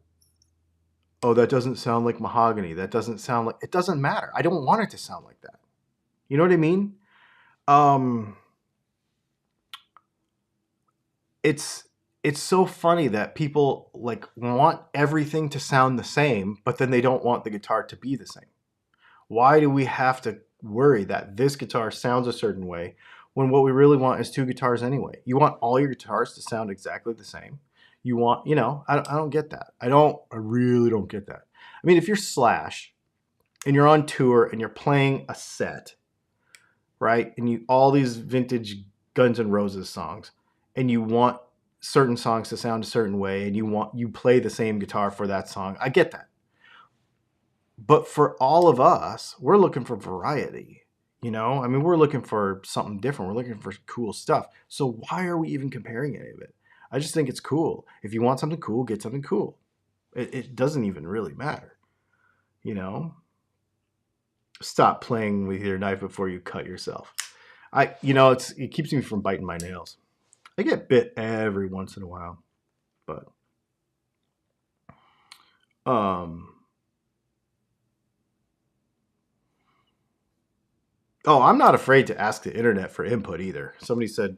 S1: oh, that doesn't sound like mahogany, that doesn't sound like, it doesn't matter. I don't want it to sound like that. You know what I mean? It's so funny that people like want everything to sound the same, but then they don't want the guitar to be the same. Why do we have to worry that this guitar sounds a certain way when what we really want is two guitars anyway? You want all your guitars to sound exactly the same. You want, I don't get that. I really don't get that. I mean, if you're Slash and you're on tour and you're playing a set, right? And all these vintage Guns N' Roses songs, and you want certain songs to sound a certain way, and you play the same guitar for that song. I get that. But for all of us, we're looking for variety. I mean, we're looking for something different. We're looking for cool stuff. So why are we even comparing any of it? I just think it's cool. If you want something cool, get something cool. It doesn't even really matter. Stop playing with your knife before you cut yourself. It keeps me from biting my nails. I get bit every once in a while, but I'm not afraid to ask the internet for input either. Somebody said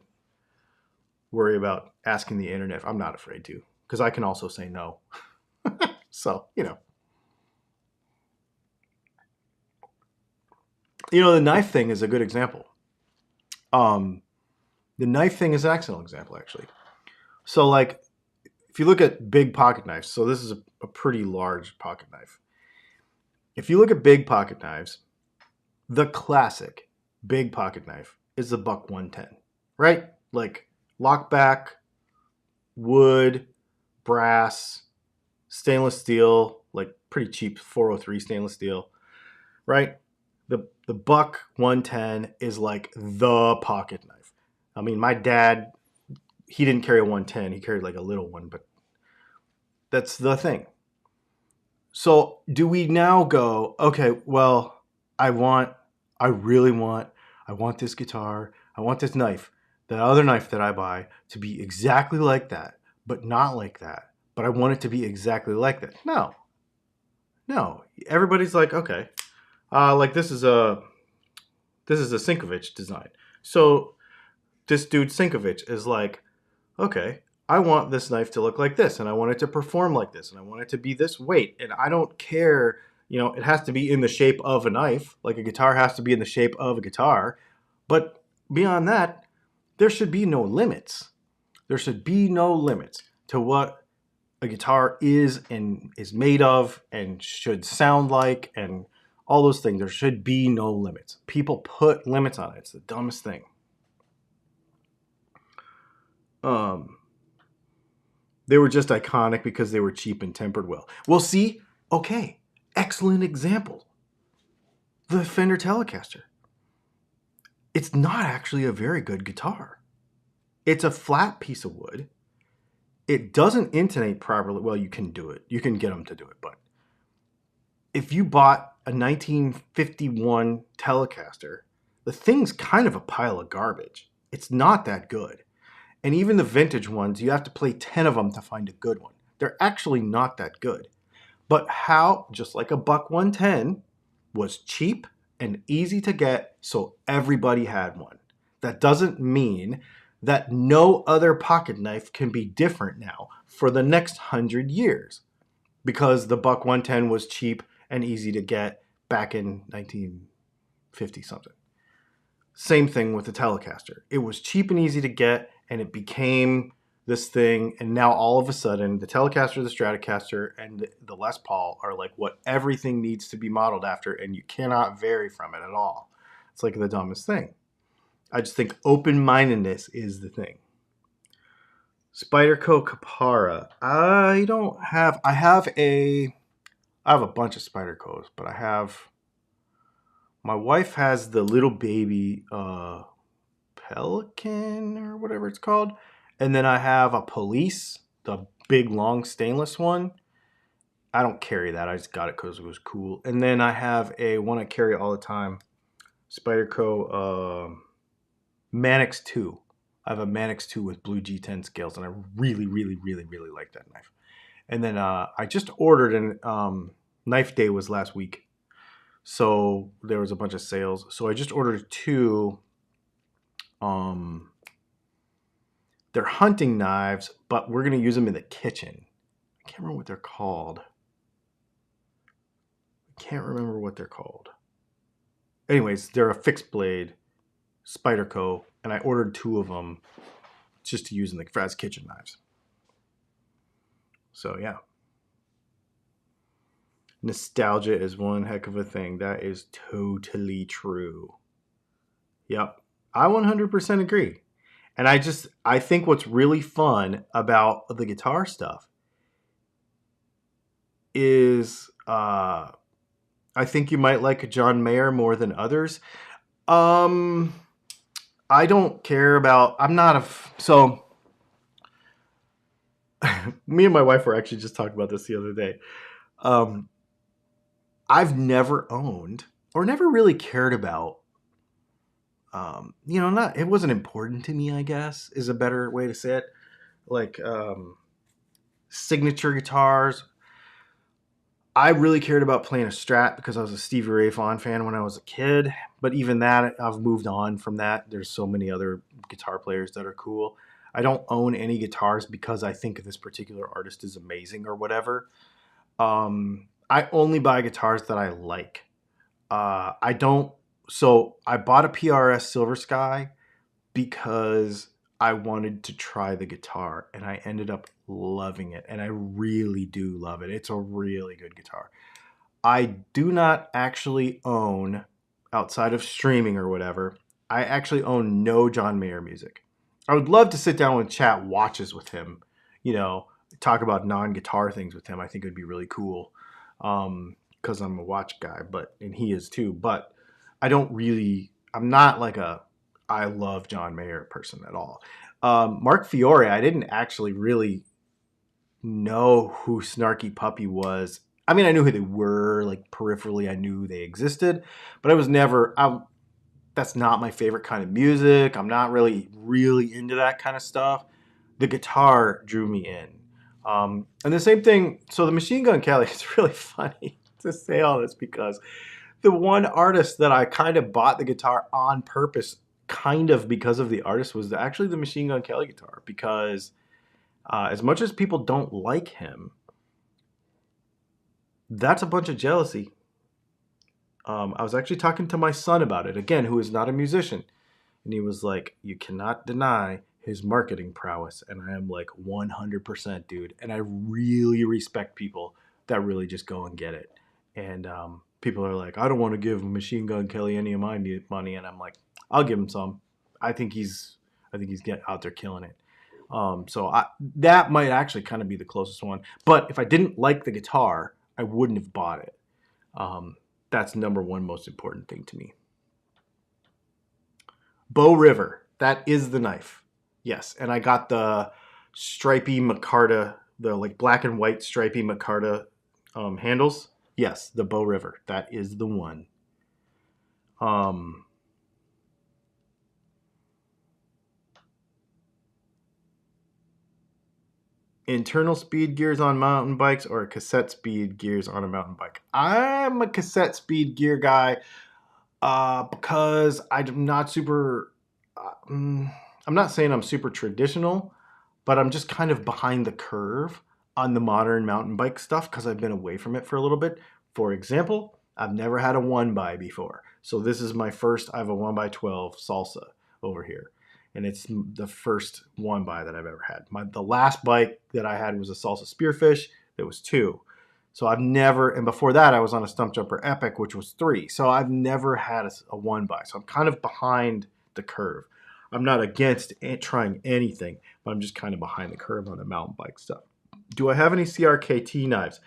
S1: worry about asking the internet. I'm not afraid to, because I can also say no. So, the knife thing is a good example. The knife thing is an excellent example, actually. So, like, if you look at big pocket knives, so this is a pretty large pocket knife. If you look at big pocket knives, the classic big pocket knife is the Buck 110, right? Like, lockback, wood, brass, stainless steel, like pretty cheap 403 stainless steel, right? The Buck 110 is like the pocket knife. I mean, my dad, he didn't carry a 110. He carried like a little one, but that's the thing. So do we now go, okay, well, I want this guitar, I want this knife, that other knife that I buy to be exactly like that, but not like that. But I want it to be exactly like that. No. Everybody's like, okay, like this is a Sinkovich design. So this dude Sinkovich is like, okay, I want this knife to look like this, and I want it to perform like this, and I want it to be this weight, and I don't care, it has to be in the shape of a knife, like a guitar has to be in the shape of a guitar, but beyond that, there should be no limits. There should be no limits to what a guitar is and is made of and should sound like and all those things. There should be no limits. People put limits on it. It's the dumbest thing. They were just iconic because they were cheap and tempered well. Well, see, okay, excellent example. The Fender Telecaster. It's not actually a very good guitar. It's a flat piece of wood. It doesn't intonate properly. Well, you can do it. You can get them to do it. But if you bought a 1951 Telecaster, the thing's kind of a pile of garbage. It's not that good. And even the vintage ones, you have to play 10 of them to find a good one. They're actually not that good. But how, just like a Buck 110, was cheap and easy to get, so everybody had one. That doesn't mean that no other pocket knife can be different now for the next 100 years. Because the Buck 110 was cheap and easy to get back in 1950 something. Same thing with the Telecaster. It was cheap and easy to get, and it became this thing, and now all of a sudden the Telecaster, the Stratocaster, and the Les Paul are like what everything needs to be modeled after, and you cannot vary from it at all. It's like the dumbest thing. I just think open-mindedness is the thing. Spyderco Capara. I have a bunch of Spydercos, but my wife has the little baby Pelican or whatever it's called. And then I have a Police, the big long stainless one. I don't carry that. I just got it because it was cool. And then I have a one I carry all the time, Spyderco Manix 2. I have a Manix 2 with blue G10 scales, and I really, really, really, really like that knife. And then I just ordered, and knife day was last week. So there was a bunch of sales. So I just ordered 2. They're hunting knives, but we're going to use them in the kitchen. I can't remember what they're called. Anyways, they're a fixed blade Spyderco, and I ordered 2 of them just to use in the as kitchen knives. So yeah. Nostalgia is one heck of a thing. That is totally true. Yep. I 100% agree. And I think what's really fun about the guitar stuff is I think you might like John Mayer more than others. I don't care about, so me and my wife were actually just talking about this the other day. I've never owned or never really cared about, it wasn't important to me, I guess, is a better way to say it. Like signature guitars. I really cared about playing a Strat because I was a Stevie Ray Vaughan fan when I was a kid. But even that, I've moved on from that. There's so many other guitar players that are cool. I don't own any guitars because I think this particular artist is amazing or whatever. I only buy guitars that I like. So I bought a PRS Silver Sky because I wanted to try the guitar, and I ended up loving it, and I really do love it. It's a really good guitar. I do not actually own, outside of streaming or whatever, I actually own no John Mayer music. I would love to sit down and chat watches with him, talk about non-guitar things with him. I think it would be really cool because I'm a watch guy, and he is too. But I'm not like I love John Mayer person at all. Mark Fiore, I didn't actually really know who Snarky Puppy was. I mean, I knew who they were, like peripherally, I knew they existed, but I was never, that's not my favorite kind of music. I'm not really into that kind of stuff. The guitar drew me in. And the same thing, so the Machine Gun Kelly, it's really funny to say all this because the one artist that I kind of bought the guitar on purpose, kind of because of the artist, was actually the Machine Gun Kelly guitar. Because as much as people don't like him, that's a bunch of jealousy. I was actually talking to my son about it, again, who is not a musician. And he was like, you cannot deny his marketing prowess. And I am like, 100%, dude. And I really respect people that really just go and get it. And people are like, I don't want to give Machine Gun Kelly any of my money. And I'm like, I'll give him some. I think he's out there killing it. That might actually kind of be the closest one. But if I didn't like the guitar, I wouldn't have bought it. That's number one most important thing to me. Bow River. That is the knife. Yes. And I got the stripy micarta, the like black and white stripy micarta handles. Yes, the Bow River. That is the one. Internal speed gears on mountain bikes or cassette speed gears on a mountain bike? I'm a cassette speed gear guy because I'm not super, I'm not saying I'm super traditional, but I'm just kind of behind the curve on the modern mountain bike stuff because I've been away from it for a little bit. For example, I've never had a 1x before. So this is my first, I have a 1x12 Salsa over here. and it's the first one buy that I've ever had. The last bike that I had was a Salsa Spearfish that was 2. So I've never, and before that I was on a Stump Jumper Epic, which was 3. So I've never had a one buy. So I'm kind of behind the curve. I'm not against trying anything, but I'm just kind of behind the curve on the mountain bike stuff. Do I have any CRKT knives?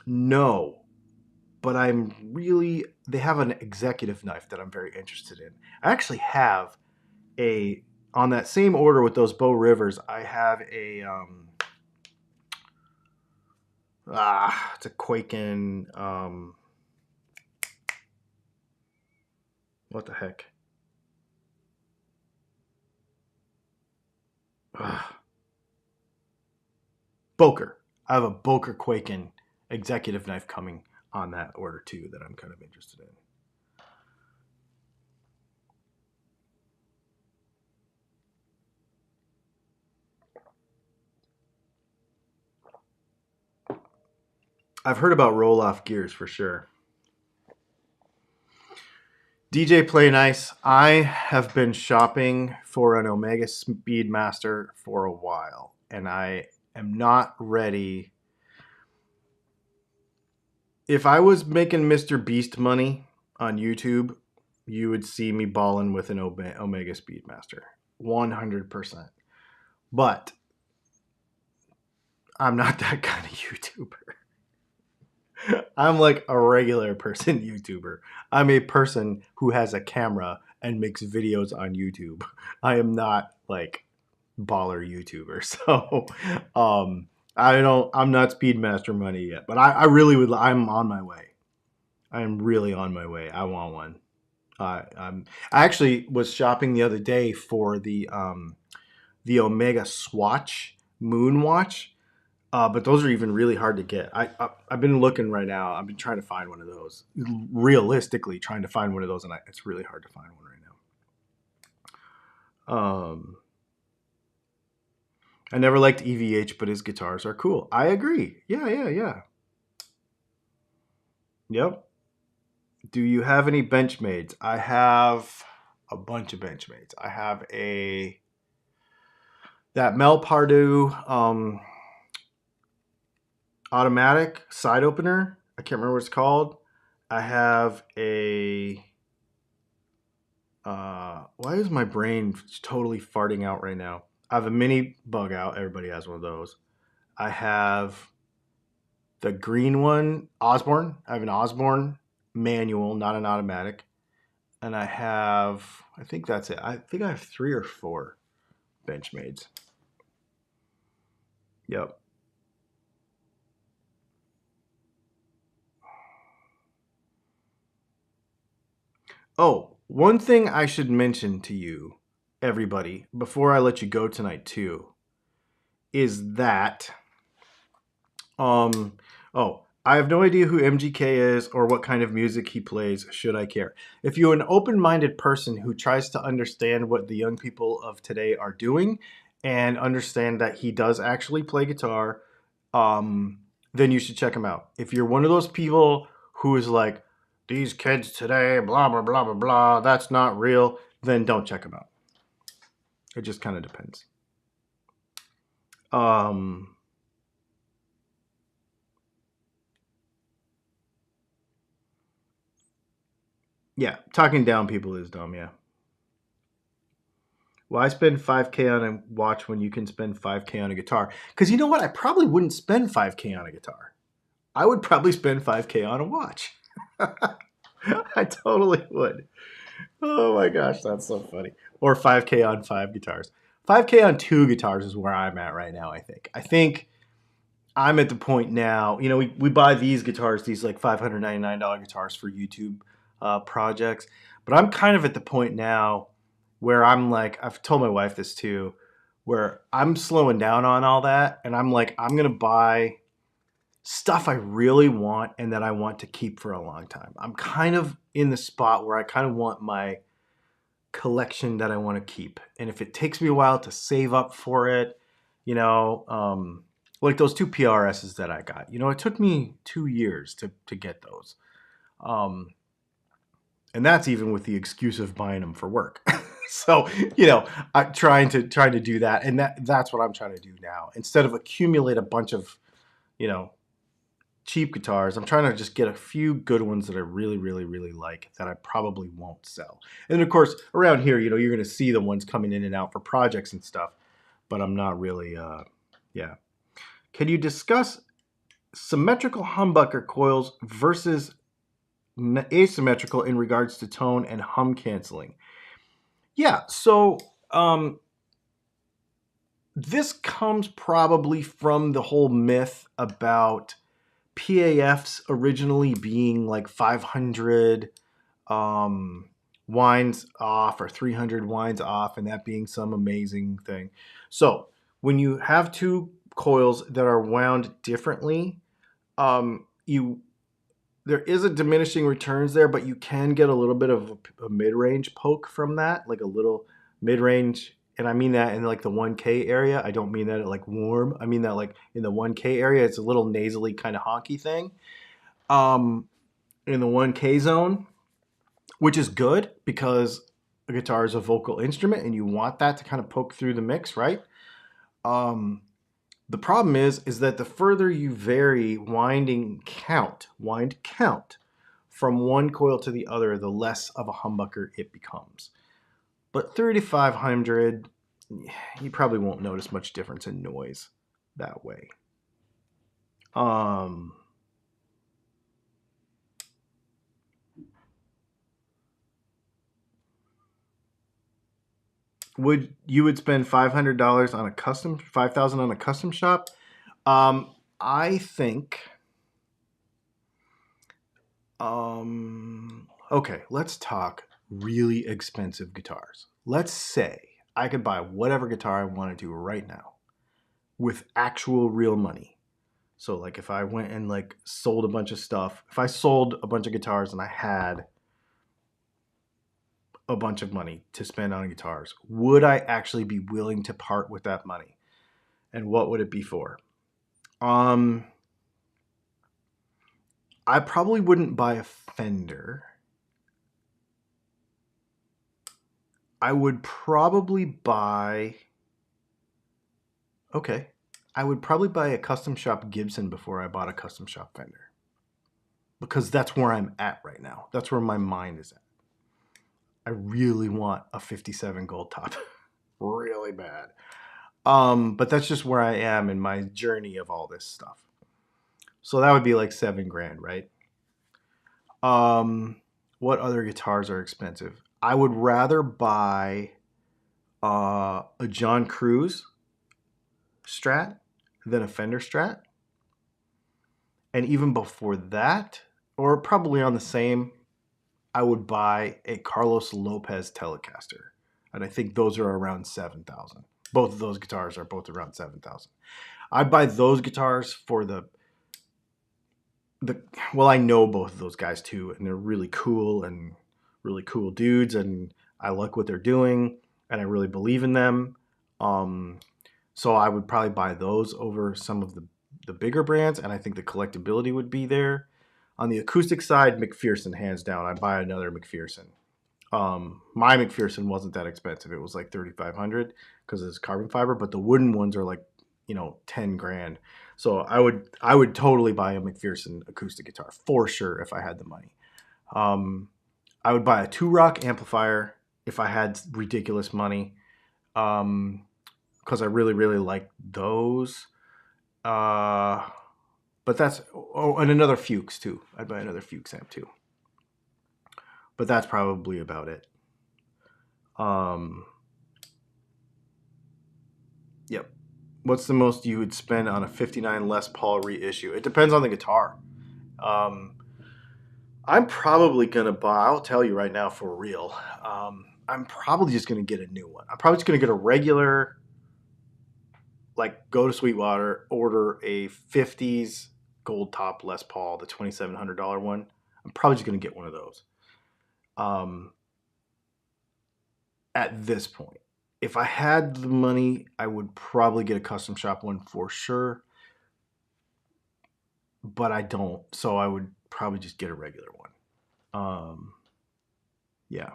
S1: No, but they have an executive knife that I'm very interested in. I actually have on that same order with those Bow Rivers, I have it's a Quaken, what the heck? Boker. I have a Boker Quaken executive knife coming on that order too that I'm kind of interested in. I've heard about roll-off gears for sure. DJ Play Nice, I have been shopping for an Omega Speedmaster for a while, and I am not ready. If I was making Mr. Beast money on YouTube, you would see me balling with an Omega Speedmaster, 100%. But I'm not that kind of YouTuber. I'm like a regular person YouTuber. I'm a person who has a camera and makes videos on YouTube. I am not like baller YouTuber. So I'm not Speedmaster money yet, but I really would. I'm on my way. I am really on my way. I want one. I actually was shopping the other day for the Omega Swatch Moonwatch. But those are even really hard to get. I've been looking right now. I've been trying to find one of those. Realistically, trying to find one of those, and it's really hard to find one right now. I never liked EVH, but his guitars are cool. I agree. Yeah. Yep. Do you have any Benchmades? I have a bunch of Benchmades. I have that Mel Pardew automatic side opener. I can't remember what it's called. I have why is my brain totally farting out right now? I have a mini bug out. Everybody has one of those. I have the green one, Osborne. I have an Osborne manual, not an automatic. And I think that's it. I think I have 3 or 4 Benchmades. Yep. Oh, one thing I should mention to you, everybody, before I let you go tonight too, is that I have no idea who MGK is or what kind of music he plays, should I care. If you're an open-minded person who tries to understand what the young people of today are doing and understand that he does actually play guitar, then you should check him out. If you're one of those people who is like, these kids today, blah, blah, blah, blah, blah, that's not real, then don't check him out. It just kind of depends. Yeah, talking down people is dumb, yeah. Why spend $5K on a watch when you can spend $5K on a guitar? Because you know what? I probably wouldn't spend $5K on a guitar. I would probably spend $5K on a watch. I totally would. Oh my gosh, that's so funny. Or $5K on 5 guitars. $5K on 2 guitars is where I'm at right now, I think. I think I'm at the point now, you know, we buy these guitars, these like $599 guitars for YouTube projects. But I'm kind of at the point now where I'm like, I've told my wife this too, where I'm slowing down on all that. And I'm like, I'm going to buy stuff I really want and that I want to keep for a long time. I'm kind of in the spot where I kind of want my collection that I want to keep. And if it takes me a while to save up for it, you know, like those 2 PRSs that I got, you know, it took me 2 years to get those. And that's even with the excuse of buying them for work. So, you know, I'm trying to do that. And that's what I'm trying to do now. Instead of accumulate a bunch of, you know, cheap guitars, I'm trying to just get a few good ones that I really, really, really like that I probably won't sell. And of course, around here, you know, you're going to see the ones coming in and out for projects and stuff, but I'm not really, yeah. Can you discuss symmetrical humbucker coils versus asymmetrical in regards to tone and hum canceling? Yeah, so this comes probably from the whole myth about PAFs originally being like 500 winds off or 300 winds off, and that being some amazing thing. So when you have two coils that are wound differently, there is a diminishing returns there, but you can get a little bit of a mid-range poke from that, like a little mid-range. And I mean that in like the 1K area. I don't mean that at like warm. I mean that like in the 1K area, it's a little nasally kind of honky thing. In the 1K zone, which is good because a guitar is a vocal instrument and you want that to kind of poke through the mix, right? The problem is that the further you vary wind count from one coil to the other, the less of a humbucker it becomes. But 3500, you probably won't notice much difference in noise that way. Would spend $500 on a custom, $5,000 on a custom shop? I think. Okay, let's talk really expensive guitars. Let's say I could buy whatever guitar I wanted to right now with actual real money. So like if I went and like sold a bunch of stuff, if I sold a bunch of guitars and I had a bunch of money to spend on guitars, would I actually be willing to part with that money? And what would it be for? I probably wouldn't buy a Fender. I would probably buy... Okay. I would probably buy a custom shop Gibson before I bought a custom shop Fender. Because that's where I'm at right now. That's where my mind is at. I really want a 57 gold top. Really bad. But that's just where I am in my journey of all this stuff. So that would be like $7,000, right? What other guitars are expensive? I would rather buy a John Cruz Strat than a Fender Strat. And even before that, or probably on the same, I would buy a Carlos Lopez Telecaster. And I think those are around 7,000. Both of those guitars are both around 7,000. I'd buy those guitars for well, I know both of those guys too, and they're really cool dudes, and I like what they're doing, and I really believe in them. So I would probably buy those over some of the bigger brands, and I think the collectability would be there. On the acoustic side, McPherson, hands down. I'd buy another McPherson. My McPherson wasn't that expensive. It was like $3,500 because it's carbon fiber, but the wooden ones are like, you know, $10,000. So I would totally buy a McPherson acoustic guitar for sure if I had the money. I would buy a 2-rock amplifier if I had ridiculous money, because I really, really like those. But that's, and another Fuchs too. I'd buy another Fuchs amp too. But that's probably about it. Yep. What's the most you would spend on a 59 Les Paul reissue? It depends on the guitar. I'm probably going to buy, I'll tell you right now for real, I'm probably just going to get a new one. I'm probably just going to get a regular, like go to Sweetwater, order a 50s gold top Les Paul, the $2,700 one. I'm probably just going to get one of those. At this point, if I had the money, I would probably get a custom shop one for sure, but I don't, so I would probably just get a regular one. Yeah.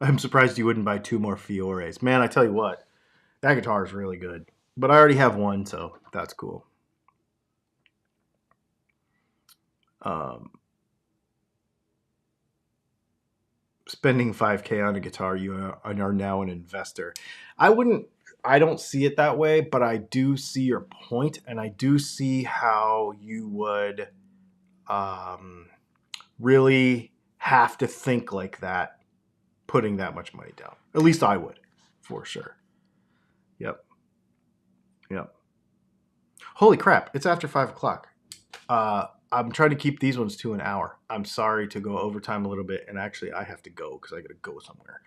S1: I'm surprised you wouldn't buy 2 more Fiores. Man, I tell you what, that guitar is really good. But I already have one, so that's cool. Um, Spending 5K on a guitar, you are now an investor. I don't see it that way, but I do see your point, and I do see how you would really have to think like that, putting that much money down. At least I would, for sure. Yep. Yep. Holy crap! It's after 5 o'clock. I'm trying to keep these ones to an hour. I'm sorry to go overtime a little bit, and actually, I have to go because I got to go somewhere.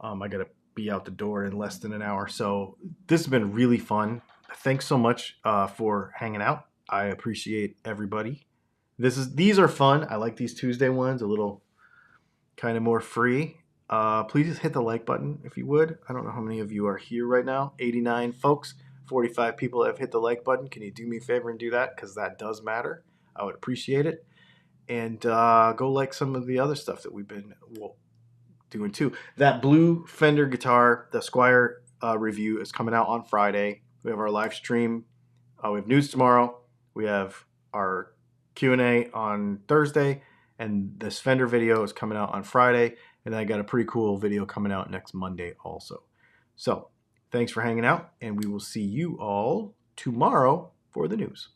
S1: I got to be out the door in less than an hour. So this has been really fun. Thanks so much for hanging out. I appreciate everybody. These are fun. I like these Tuesday ones, a little kind of more free. Please hit the like button if you would. I don't know how many of you are here right now. 89 folks, 45 people have hit the like button. Can you do me a favor and do that? Because that does matter. I would appreciate it. And go like some of the other stuff that we've been doing too. That blue Fender guitar, the Squire review is coming out on Friday. We have our live stream. We have news tomorrow. We have our Q&A on Thursday. And this Fender video is coming out on Friday. And I got a pretty cool video coming out next Monday also. So thanks for hanging out. And we will see you all tomorrow for the news.